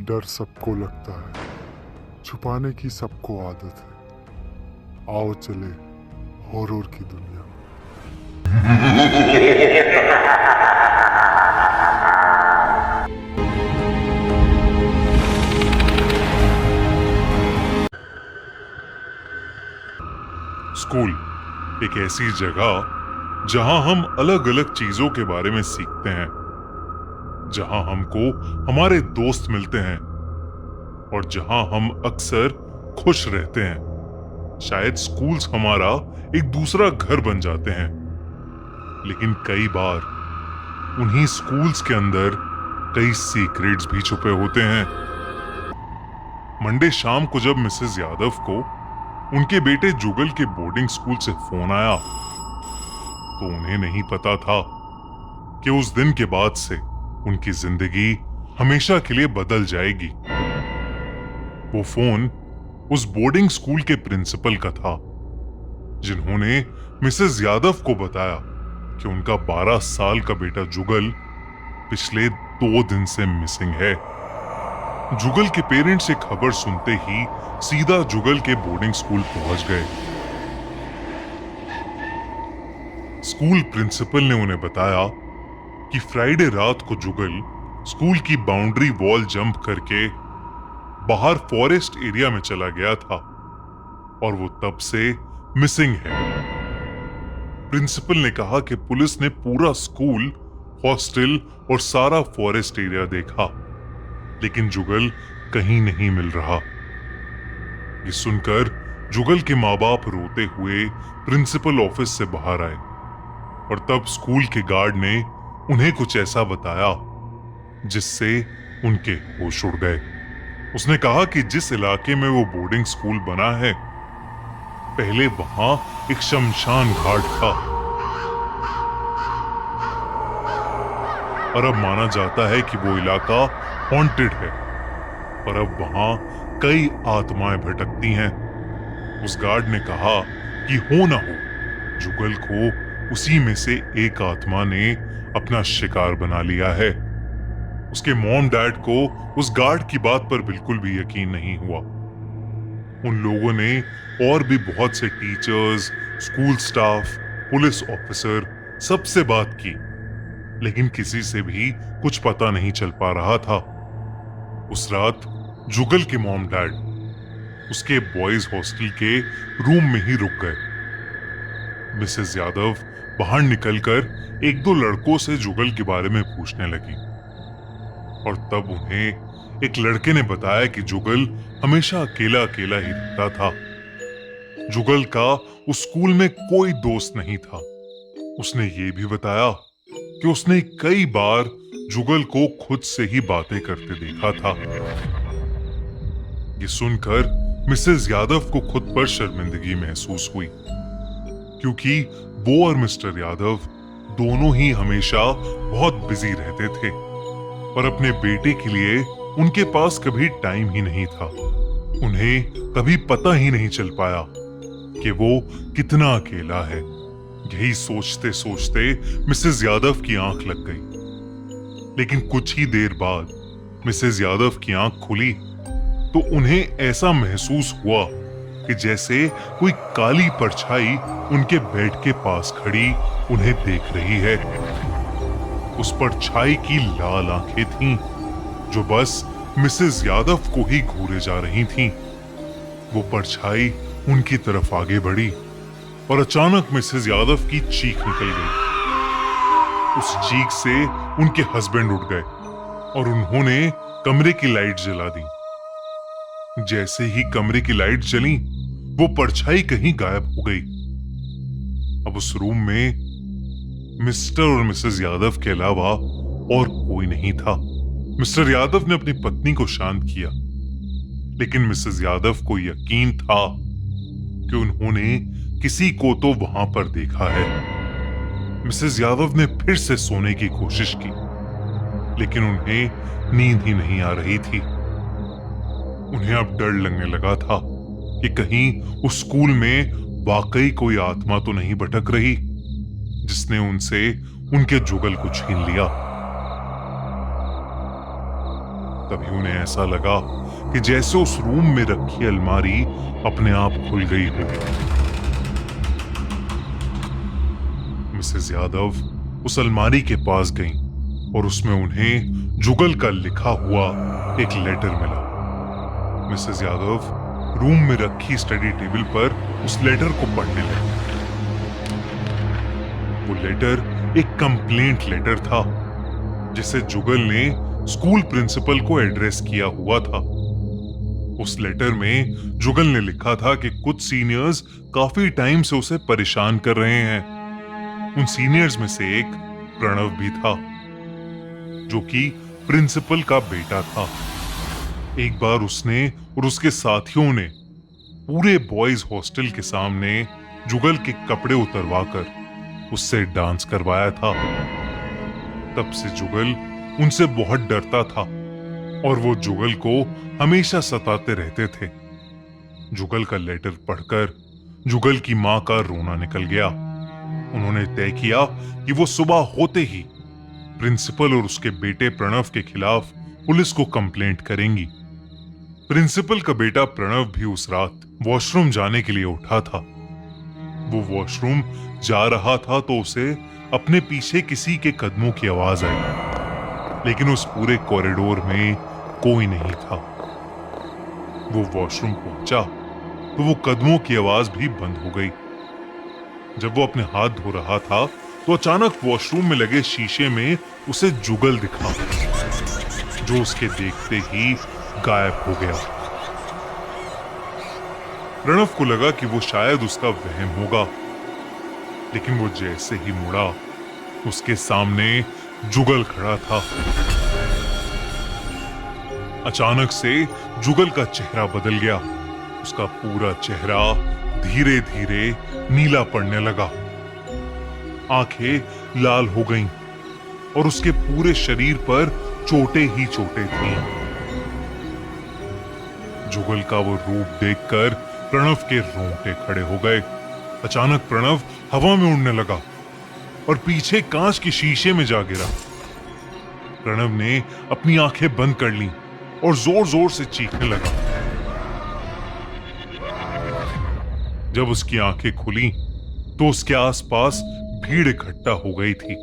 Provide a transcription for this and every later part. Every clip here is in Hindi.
डर सबको लगता है, छुपाने की सबको आदत है। आओ चले हॉरर की दुनिया में। स्कूल एक ऐसी जगह जहां हम अलग अलग चीजों के बारे में सीखते हैं, जहां हमको हमारे दोस्त मिलते हैं और जहां हम अक्सर खुश रहते हैं। शायद स्कूल्स हमारा एक दूसरा घर बन जाते हैं, लेकिन कई बार उन्हीं स्कूल्स के अंदर कई सीक्रेट्स भी छुपे होते हैं। मंडे शाम को जब मिसेस यादव को उनके बेटे जुगल के बोर्डिंग स्कूल से फोन आया, तो उन्हें नहीं पता था कि उस दिन के बाद से उनकी जिंदगी हमेशा के लिए बदल जाएगी। वो फोन उस बोर्डिंग स्कूल के प्रिंसिपल का था, जिन्होंने मिसेस यादव को बताया कि उनका 12 साल का बेटा जुगल पिछले 2 दिन से मिसिंग है। जुगल के पेरेंट्स ये खबर सुनते ही सीधा जुगल के बोर्डिंग स्कूल पहुंच गए। स्कूल प्रिंसिपल ने उन्हें बताया कि फ्राइडे रात को जुगल स्कूल की बाउंड्री वॉल जंप करके बाहर फॉरेस्ट एरिया में चला गया था और वो तब से मिसिंग है। प्रिंसिपल ने कहा कि पुलिस ने पूरा स्कूल, हॉस्टल और सारा फॉरेस्ट एरिया देखा, लेकिन जुगल कहीं नहीं मिल रहा। ये सुनकर जुगल के माँ बाप रोते हुए प्रिंसिपल ऑफिस से बाहर आए और तब स्कूल के गार्ड ने उन्हें कुछ ऐसा बताया जिससे उनके होश उड़ गए। उसने कहा कि जिस इलाके में वो बोर्डिंग स्कूल बना है, पहले वहां एक शमशान घाट था और अब माना जाता है कि वो इलाका हॉन्टेड है और अब वहां कई आत्माएं भटकती हैं। उस गार्ड ने कहा कि हो ना हो जुगल को उसी में से एक आत्मा ने अपना शिकार बना लिया है। उसके मॉम डैड को उस गार्ड की बात पर बिल्कुल भी यकीन नहीं हुआ। उन लोगों ने और भी बहुत से teachers, school staff, police officer सबसे बात की, लेकिन किसी से भी कुछ पता नहीं चल पा रहा था। उस रात जुगल के मॉम डैड उसके बॉयज हॉस्टल के रूम में ही रुक गए। मिसेस यादव बाहर निकलकर 1-2 लड़कों से जुगल के बारे में पूछने लगी और तब उन्हें एक लड़के ने बताया कि जुगल हमेशा अकेला अकेला ही रहता था। जुगल का उस स्कूल में कोई दोस्त नहीं था। उसने ये भी बताया कि उसने कई बार जुगल को खुद से ही बातें करते देखा था। ये सुनकर मिसेस यादव को खुद पर शर्मिंदगी महसूस हुई, क्योंकि वो और मिस्टर यादव दोनों ही हमेशा बहुत बिजी रहते थे और अपने बेटे के लिए उनके पास कभी टाइम ही नहीं था। उन्हें कभी पता ही नहीं चल पाया कि वो कितना अकेला है। यही सोचते सोचते मिसेस यादव की आंख लग गई, लेकिन कुछ ही देर बाद मिसेस यादव की आंख खुली तो उन्हें ऐसा महसूस हुआ कि जैसे कोई काली परछाई उनके बेड के पास खड़ी उन्हें देख रही है। उस परछाई की लाल आंखें थीं, जो बस मिसेस यादव को ही घूरे जा रही थीं। वो परछाई उनकी तरफ आगे बढ़ी और अचानक मिसेस यादव की चीख निकल गई। उस चीख से उनके हस्बैंड उठ गए और उन्होंने कमरे की लाइट जला दी। जैसे ही कमरे की लाइट जली, वो परछाई कहीं गायब हो गई। अब उस रूम में मिस्टर और मिसेस यादव के अलावा और कोई नहीं था। मिस्टर यादव ने अपनी पत्नी को शांत किया, लेकिन मिसेस यादव को यकीन था कि उन्होंने किसी को तो वहां पर देखा है। मिसेस यादव ने फिर से सोने की कोशिश की, लेकिन उन्हें नींद ही नहीं आ रही थी। उन्हें अब डर लगने लगा था कि कहीं उस स्कूल में वाकई कोई आत्मा तो नहीं भटक रही, जिसने उनसे उनके जुगल को छीन लिया। तभी उन्हें ऐसा लगा कि जैसे उस रूम में रखी अलमारी अपने आप खुल गई हो। मिसेस यादव उस अलमारी के पास गईं और उसमें उन्हें जुगल का लिखा हुआ एक लेटर मिला। मिसेस यादव रूम में रखी स्टडी टेबल पर उस लेटर को पढ़ने लगी। वो लेटर एक कंप्लेंट लेटर था जिसे जुगल ने स्कूल प्रिंसिपल को एड्रेस किया हुआ था। उस लेटर में जुगल ने लिखा था कि कुछ सीनियर्स काफी टाइम से उसे परेशान कर रहे हैं। उन सीनियर्स में से एक प्रणव भी था जो कि प्रिंसिपल का बेटा था। एक बार उसने और उसके साथियों ने पूरे बॉयज हॉस्टल के सामने जुगल के कपड़े उतरवाकर उससे डांस करवाया था। तब से जुगल उनसे बहुत डरता था और वो जुगल को हमेशा सताते रहते थे। जुगल का लेटर पढ़कर जुगल की मां का रोना निकल गया। उन्होंने तय किया कि वो सुबह होते ही प्रिंसिपल और उसके बेटे प्रणव के खिलाफ पुलिस को कंप्लेंट करेंगी। प्रिंसिपल का बेटा प्रणव भी उस रात वॉशरूम जाने के लिए उठा था। वो वॉशरूम जा रहा था तो उसे अपने पीछे किसी के कदमों की आवाज आई, लेकिन उस पूरे कॉरिडोर में कोई नहीं था। वो वॉशरूम पहुंचा तो वो कदमों की आवाज भी बंद हो गई। जब वो अपने हाथ धो रहा था तो अचानक वॉशरूम में लगे शीशे में उसे जुगल दिखा, जो उसके देखते ही गायब हो गया। प्रणव को लगा कि वो शायद उसका वहम होगा, लेकिन वो जैसे ही मुड़ा उसके सामने जुगल खड़ा था। अचानक से जुगल का चेहरा बदल गया। उसका पूरा चेहरा धीरे धीरे नीला पड़ने लगा, आंखें लाल हो गईं और उसके पूरे शरीर पर चोटें ही चोटें थीं। जुगल का वो रूप देखकर प्रणव के रोंगटे खड़े हो गए। अचानक प्रणव हवा में उड़ने लगा और पीछे कांच के शीशे में जा गिरा। प्रणव ने अपनी आंखें बंद कर लीं और जोर जोर से चीखने लगा। जब उसकी आंखें खुली तो उसके आसपास भीड़ इकट्ठा हो गई थी।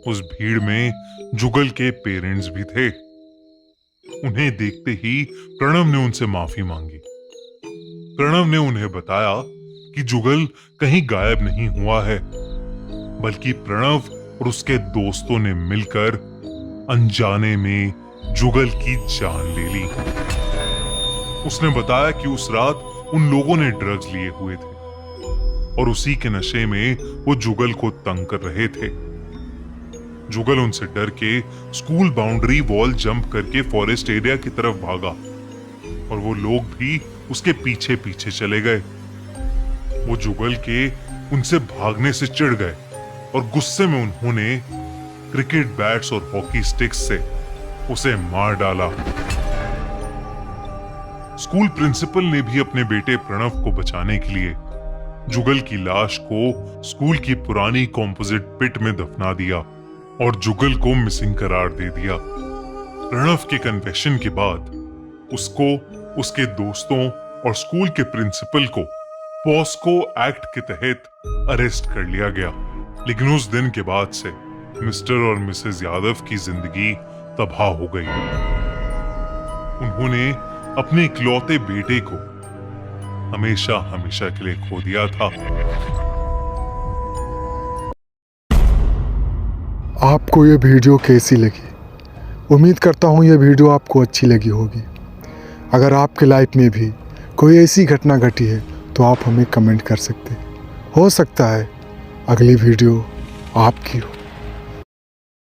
उस भीड़ में जुगल के पेरेंट्स भी थे। उन्हें देखते ही प्रणव ने उनसे माफी मांगी। प्रणव ने उन्हें बताया कि जुगल कहीं गायब नहीं हुआ है, बल्कि प्रणव और उसके दोस्तों ने मिलकर अनजाने में जुगल की जान ले ली। उसने बताया कि उस रात उन लोगों ने ड्रग्स लिए हुए थे और उसी के नशे में वो जुगल को तंग कर रहे थे। जुगल उनसे डर के स्कूल बाउंड्री वॉल जंप करके फॉरेस्ट एरिया की तरफ भागा और वो लोग भी उसके पीछे पीछे चले गए। वो जुगल के उनसे भागने से चिढ़ गए और गुस्से में उन्होंने क्रिकेट बैट्स और हॉकी स्टिक्स से उसे मार डाला। स्कूल प्रिंसिपल ने भी अपने बेटे प्रणव को बचाने के लिए जुगल की लाश को स्कूल की पुरानी कॉम्पोजिट पिट में दफना दिया और जुगल को मिसिंग करार दे दिया। प्रणव के कन्फेशन के बाद उसको, उसके दोस्तों और स्कूल के प्रिंसिपल को पॉस्को एक्ट के तहत अरेस्ट कर लिया गया। लेकिन उस दिन के बाद से मिस्टर और मिसेस यादव की जिंदगी तबाह हो गई। उन्होंने अपने इकलौते बेटे को हमेशा हमेशा के लिए खो दिया था। आपको ये वीडियो कैसी लगी? उम्मीद करता हूँ ये वीडियो आपको अच्छी लगी होगी। अगर आपके लाइफ में भी कोई ऐसी घटना घटी है तो आप हमें कमेंट कर सकते हैं। हो सकता है अगली वीडियो आपकी हो।